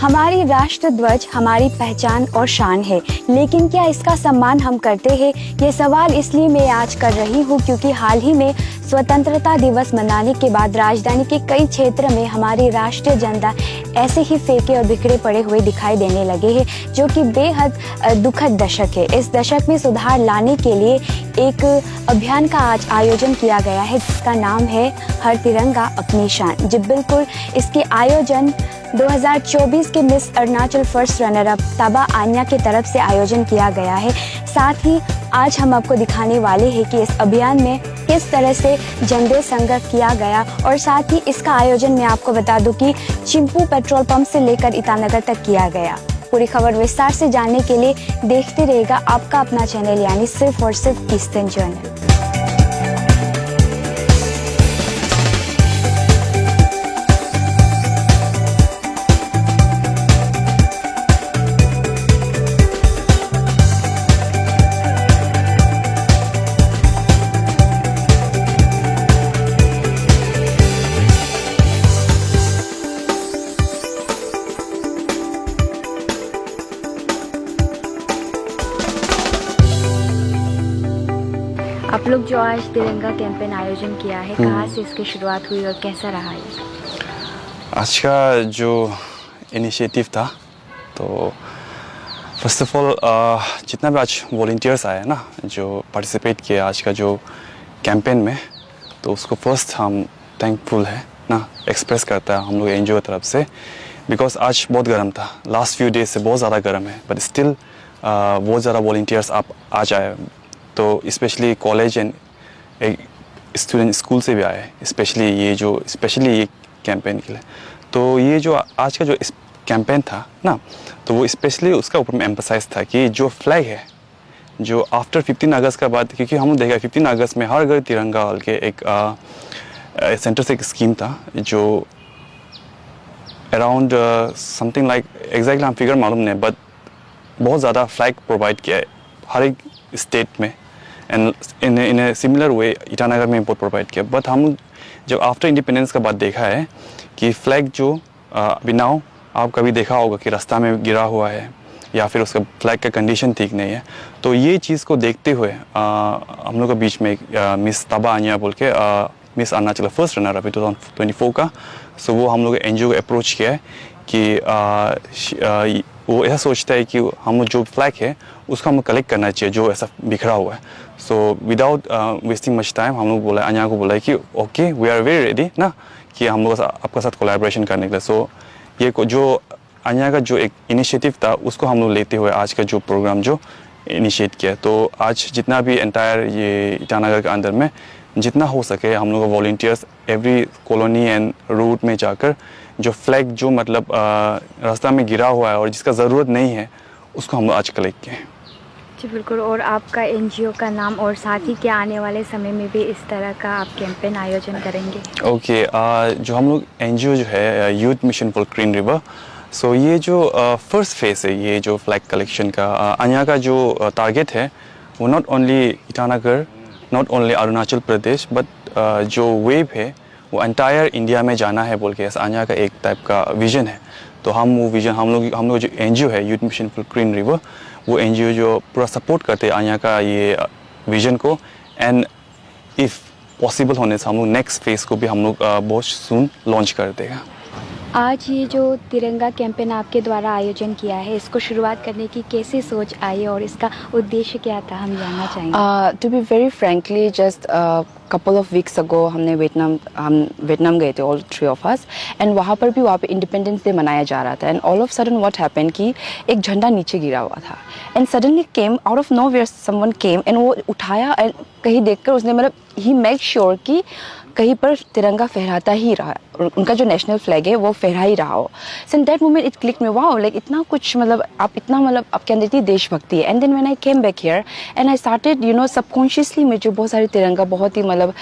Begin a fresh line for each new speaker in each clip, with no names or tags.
हमारी राष्ट्र ध्वज हमारी पहचान और शान है, लेकिन क्या इसका सम्मान हम करते हैं? ये सवाल इसलिए मैं आज कर रही हूँ क्योंकि हाल ही में स्वतंत्रता दिवस मनाने के बाद राजधानी के कई क्षेत्र में हमारी राष्ट्रीय झंडा ऐसे ही फेंके और बिखरे पड़े हुए दिखाई देने लगे हैं, जो कि बेहद दुखद दशक है। इस दशक में सुधार लाने के लिए एक अभियान का आज आयोजन किया गया है, जिसका नाम है हर तिरंगा अपनी शान। जी बिल्कुल, इसके आयोजन 2024 के miss Arunachal first runner up Taba Anya की तरफ से आयोजन किया गया है। साथ ही आज हम आपको दिखाने वाले हैं कि इस अभियान में किस तरह से झंडे संग्रह किया गया, और साथ ही इसका आयोजन मैं आपको बता दूं कि चिंपू पेट्रोल पंप से लेकर ईटानगर तक किया गया। पूरी खबर विस्तार से जानने के लिए देखते रहेगा आपका अपना चैनल, यानी सिर्फ और सिर्फ ईस्टर्न जर्नल। आप लोग जो आज तिरंगा कैंपेन आयोजन किया है, कहाँ से इसकी शुरुआत हुई और कैसा रहा ये?
आज का जो इनिशिएटिव था, तो फर्स्ट ऑफ ऑल जितना भी आज वॉलंटियर्स आए ना, जो पार्टिसिपेट किए आज का जो कैंपेन में, तो उसको फर्स्ट हम थैंकफुल है ना एक्सप्रेस करता है हम लोग एनजीओ की तरफ से, बिकॉज आज बहुत गर्म था। लास्ट फ्यू डेज से बहुत ज़्यादा गर्म है, बट स्टिल बहुत ज़्यादा वॉलंटियर्स आप आज आए, तो specially college and student school से भी आए, स्पेशली ये कैंपेन के लिए। तो ये जो आज का जो कैंपेन था ना, तो वो स्पेशली उसका ऊपर में एम्फसाइज था कि जो फ्लैग है, जो आफ्टर 15 अगस्त का बाद, क्योंकि हम देखा 15 अगस्त में हर घर तिरंगा वाल के एक सेंटर से एक स्कीम था, जो अराउंड समथिंग लाइक एग्जैक्टली हम फिगर मालूम नहीं, बट बहुत ज़्यादा फ्लैग प्रोवाइड किया है हर एक स्टेट में, and in a similar way Itanagar में बहुत प्रोवाइड किया। बट हम जब आफ्टर इंडिपेंडेंस का बाद देखा है कि फ्लैग जो अभी नाउ आप कभी देखा होगा कि रास्ता में गिरा हुआ है या फिर उसका फ्लैग का कंडीशन ठीक नहीं है, तो ये चीज़ को देखते हुए हम लोग के बीच में मिस ताबा आन्या बोल के मिस अरुणाचल फर्स्ट रनर अभी 2024 का, सो वो हम लोग एनजीओ को अप्रोच किया है कि वो ऐसा सोचता है कि हम जो फ्लैग है उसको हम कलेक्ट करना चाहिए जो ऐसा बिखरा हुआ है। So without wasting much time हम लोग बोला, अन्या को बोला कि okay we are very ready ना, कि हम लोग आपका साथ कोलैबोरेशन करने के लिए। सो ये जो अन्या का जो एक इनिशिएटिव था उसको हम लोग लेते हुए आज का जो प्रोग्राम जो इनिशिएट किया, तो आज जितना भी एंटायर ये ईटानगर के अंदर में जितना हो सके हम लोग volunteers every colony and route में जाकर जो फ्लैग जो मतलब रास्ता में गिरा हुआ है और जिसका ज़रूरत नहीं है उसको हम लोग आज कलेक्ट किए।
जी बिल्कुल, और आपका एनजीओ का नाम और साथ ही क्या आने वाले समय में भी इस तरह का आप कैंपेन आयोजन करेंगे?
ओके, जो हम लोग एनजीओ जो है youth mission for clean river, so ये जो फर्स्ट फेज है ये जो फ्लैग कलेक्शन का, अन्या का जो टारगेट है वो not only Itanagar, not only Arunachal Pradesh, but जो वेव है वो एंटायर इंडिया में जाना है बोल के ऐसा अन्या का एक टाइप का विजन है। तो हम वो विजन हम लोग जो एनजीओ है youth mission for clean river, वो एनजीओ जो पूरा सपोर्ट करते हैं अन्या का ये विजन को, एंड इफ़ पॉसिबल होने से हम लोग नेक्स्ट फेज़ को भी हम लोग बहुत सून लॉन्च कर देगा।
आज ये जो तिरंगा कैंपेन आपके द्वारा आयोजन किया है, इसको शुरुआत करने की कैसे सोच आई और इसका उद्देश्य क्या था, हम जानना चाहेंगे।
To be very frankly, just couple of weeks ago हम वियतनाम गए थे, all three of us, and वहाँ पे इंडिपेंडेंस डे मनाया जा रहा था, and all of sudden what happened कि एक झंडा नीचे गिरा हुआ था, and suddenly came out of nowhere someone came and वो उठाया, एंड कहीं देखकर उसने मतलब ही मेक श्योर कि कहीं पर तिरंगा फहराता ही रहा, उनका जो नेशनल फ्लैग है वो फहरा ही रहा हो। So in that moment it click में, वाओ, लाइक इतना कुछ मतलब आप इतना मतलब आपके अंदर इतनी देशभक्ति है। And then when I came back here and I started subconsciously मुझे बहुत सारे तिरंगा बहुत ही मतलब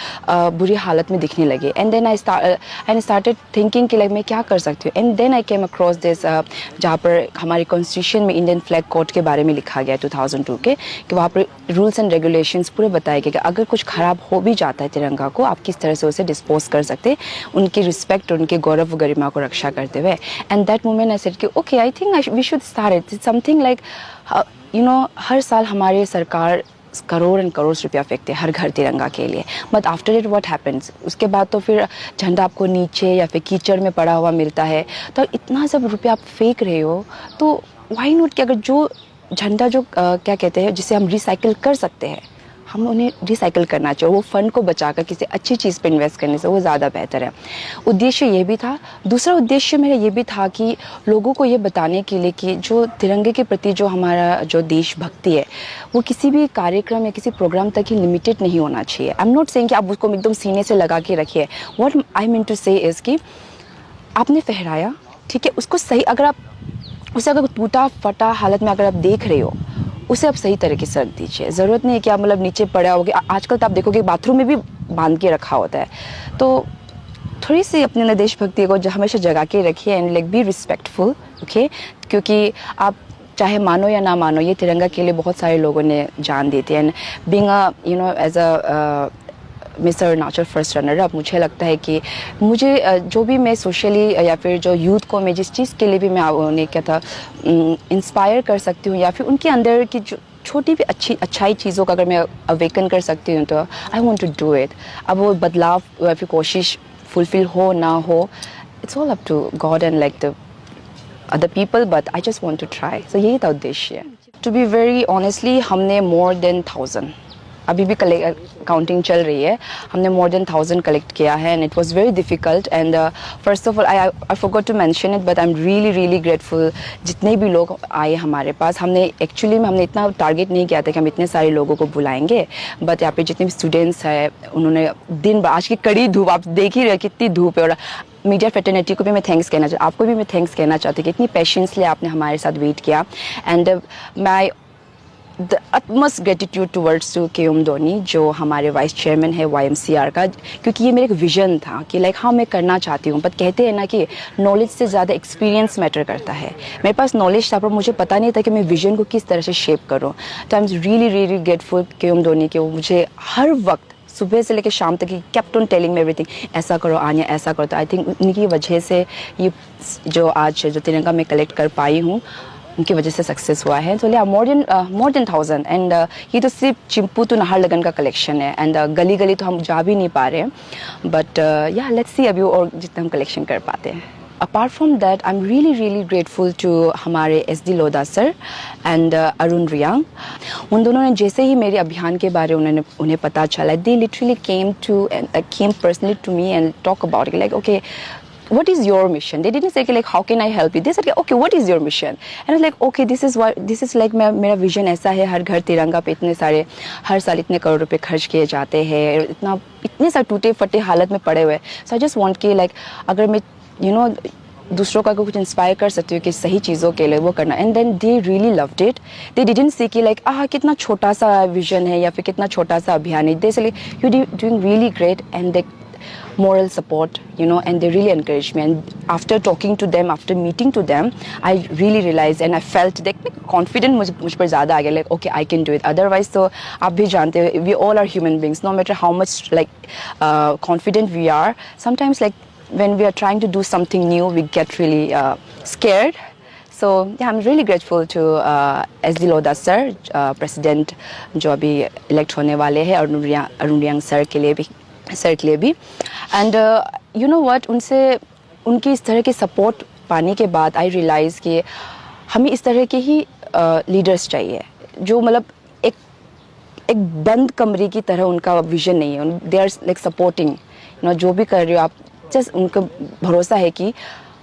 बुरी हालत में दिखने लगे, and then I started thinking कि लाइक मैं क्या कर सकती हूँ। And then I came across this जहाँ पर हमारे कॉन्स्टिट्यूशन में इंडियन फ्लैग कोड के बारे में लिखा गया 2002 के, कि वहाँ पर रूल्स एंड रेगुलेशंस पूरे बताए गए कि अगर कुछ ख़राब हो भी जाता है तिरंगा को, आप किस तरह से उसे डिस्पोज कर सकते, उनकी रिस्पेक्ट, उनके गौरव गरिमा को रक्षा करते हुए. And that moment I said कि okay, I think we should start it something like हर साल हमारी सरकार करोड़ एंड करोड़ रुपया फेंकते हैं हर घर तिरंगा के लिए. But after it what happens, उसके बाद तो फिर झंडा आपको नीचे या फिर कीचड़ में पड़ा हुआ मिलता है. तो इतना सब रुपया आप फेंक रहे हो, तो व्हाई नॉट कि अगर जो झंडा जो क्या कहते हैं जिसे हम रिसाइकिल कर सकते हैं, हम उन्हें रिसाइकिल करना चाहिए. वो फंड को बचाकर किसी अच्छी चीज़ पे इन्वेस्ट करने से वो ज़्यादा बेहतर है. उद्देश्य ये भी था. दूसरा उद्देश्य मेरा ये भी था कि लोगों को ये बताने के लिए कि जो तिरंगे के प्रति जो हमारा जो देशभक्ति है वो किसी भी कार्यक्रम या किसी प्रोग्राम तक ही लिमिटेड नहीं होना चाहिए. आई एम नॉट सेइंग कि आप उसको एकदम सीने से लगा के रखिए. व्हाट आई मीन टू से इज़ कि आपने फहराया, ठीक है, उसको सही, अगर आप उसे अगर टूटा फटा हालत में अगर आप देख रहे हो, उसे आप सही तरीके से रख दीजिए. ज़रूरत नहीं है कि आप मतलब नीचे पड़ा होगे. आजकल तो आप देखोगे बाथरूम में भी बांध के रखा होता है. तो थोड़ी सी अपने देशभक्ति को हमेशा जगा के रखिए and like be respectful, okay. क्योंकि आप चाहे मानो या ना मानो, ये तिरंगा के लिए बहुत सारे लोगों ने जान दी थी. And being a as a miss Arunachal first runner, अब मुझे लगता है कि मुझे जो भी मैं सोशली या फिर जो यूथ को मैं जिस चीज़ के लिए भी मैं उन्हें क्या था इंस्पायर कर सकती हूँ या फिर उनके अंदर की जो छोटी भी अच्छाई चीज़ों का अगर मैं अवेकन कर सकती हूँ, तो I want to do it. अब वो बदलाव या फिर कोशिश फुलफिल हो ना हो, it's all up to God and like the other people, but I just want to try. So यही था उद्देश्य. टू बी वेरी ऑनेस्टली, हमने मोर देन 1000, अभी भी काउंटिंग चल रही है, हमने मोर देन 1000 कलेक्ट किया है. And it was very difficult. And first of all I forgot to mention it, but I am really really grateful जितने भी लोग आए हमारे पास. हमने इतना टारगेट नहीं किया था कि हम इतने सारे लोगों को बुलाएंगे. बट यहाँ पे जितने भी स्टूडेंट्स हैं, उन्होंने दिन भर, आज की कड़ी धूप, आप देख ही रहे कितनी धूप है. और मीडिया फ्रेटर्निटी को भी मैं थैंक्स कहना चाहती, आपको भी मैं थैंक्स कहना चाहती कि इतनी पेशेंसली आपने हमारे साथ वेट किया. एंड मैं the utmost gratitude towards to KM Dhoni, जो हमारे वाइस चेयरमैन है YMCR का, क्योंकि ये मेरा एक विजन था कि लाइक हाँ मैं करना चाहती हूँ. बट कहते हैं ना कि नॉलेज से ज़्यादा एक्सपीरियंस मैटर करता है. मेरे पास नॉलेज था पर मुझे पता नहीं था कि मैं विजन को किस तरह से शेप करूँ. तो I am really really grateful KM Dhoni कि वो मुझे हर वक्त सुबह से लेकर शाम तक he kept on telling me everything, ऐसा करो आन्या, ऐसा करो. तो आई थिंक उनकी वजह से ये जो आज जो तिरंगा मैं कलेक्ट कर पाई हूँ, उनकी वजह से सक्सेस हुआ है. तो मोर देन 1000. एंड ये तो सिर्फ चिंपू तो नाहरलगन का कलेक्शन है. एंड गली गली तो हम जा भी नहीं पा रहे हैं. बट या लेट्स सी अभी और जितना हम कलेक्शन कर पाते हैं. Apart from that, I am really really grateful to हमारे SD Lodha sir and Arun Riang. उन दोनों ने जैसे ही मेरे अभियान के बारे उन्हें पता चला, they literally came personally to me and talk about it like okay, what is your mission? They didn't say like how can I help you? They said okay, what is your mission? And I was like okay, this is like मेरा vision ऐसा है. हर घर तिरंगा पे इतने सारे हर साल इतने करोड़ रुपए खर्च किए जाते हैं, इतने सारे टूटे फटे हालत में पड़े हुए. सो आई जस्ट वांट कि लाइक अगर मैं दूसरों का कुछ इंस्पायर कर सकती हूँ कि सही चीज़ों के लिए वो करना. And then they really loved it. They didn't see कि लाइक कितना छोटा सा विजन है या फिर कितना छोटा सा अभियान है. दे से you doing really great and they moral support, and they really encouraged me. And after talking to them, after meeting to them, I really realized and I felt that confident मुझ पर ज़्यादा आ गया, like okay, I can do it. Otherwise तो आप भी जानते हो, we all are human beings, no matter how much like confident we are, sometimes like when we are trying to do something new, we get really scared. So yeah, I'm really grateful to SD Lodha sir, president जो अभी elect होने वाले हैं, Arun Riang sir के लिए भी. And you know what, उनकी इस तरह की सपोर्ट पाने के बाद आई रियलाइज़ कि हमें इस तरह के ही लीडर्स चाहिए जो मतलब एक बंद कमरे की तरह उनका विजन नहीं है. दे आर लाइक सपोर्टिंग, जो भी कर रहे हो आप, जस्ट उनको भरोसा है कि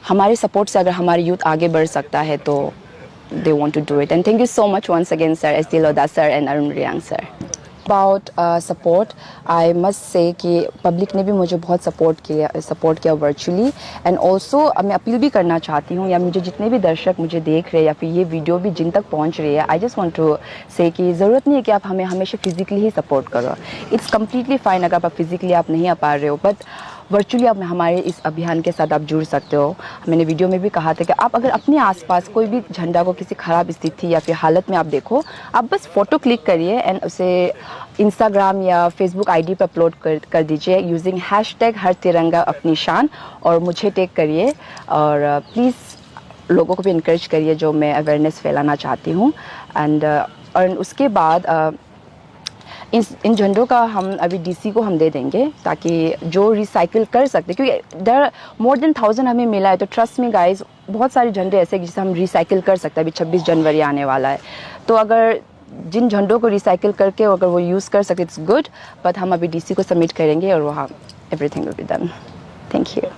हमारे सपोर्ट से अगर हमारे यूथ आगे बढ़ सकता है तो they want to do it. And thank you so much once again sir, SD Lodha sir and Arun Riang sir. About support, I must say कि पब्लिक ने भी मुझे बहुत सपोर्ट किया वर्चुअली. एंड ऑल्सो मैं अपील भी करना चाहती हूँ, या मुझे जितने भी दर्शक मुझे देख रहे हैं या फिर ये वीडियो भी जिन तक पहुँच रही है, आई जस्ट वांट टू से कि ज़रूरत नहीं है कि आप हमें हमेशा फिजिकली ही सपोर्ट करो. इट्स कम्प्लीटली फाइन अगर आप फिजिकली आप नहीं आ पा रहे हो, बट वर्चुअली आप हमारे इस अभियान के साथ आप जुड़ सकते हो। मैंने वीडियो में भी कहा था कि आप अगर अपने आसपास कोई भी झंडा को किसी ख़राब स्थिति या फिर हालत में आप देखो, आप बस फ़ोटो क्लिक करिए एंड उसे इंस्टाग्राम या फेसबुक आईडी पर अपलोड कर दीजिए यूजिंग हैशटैग हर तिरंगा अपनी शान, और मुझे टैग करिए। और प्लीज़ लोगों को भी इनकरेज करिए जो मैं अवेयरनेस फैलाना चाहती हूँ। एंड और उसके बाद इन झंडों का हम अभी डीसी को हम दे देंगे ताकि जो रिसाइकिल कर सकते, क्योंकि देयर मोर देन 1000 हमें मिला है। तो ट्रस्ट में गाइस, बहुत सारे झंडे ऐसे जिसे हम रिसाइकिल कर सकते हैं। अभी 26 जनवरी आने वाला है, तो अगर जिन झंडों को रिसाइकिल करके अगर वो यूज़ कर सकते इट्स गुड, बट हम अभी डीसी को सबमिट करेंगे और वहाँ everything will be done. Thank you.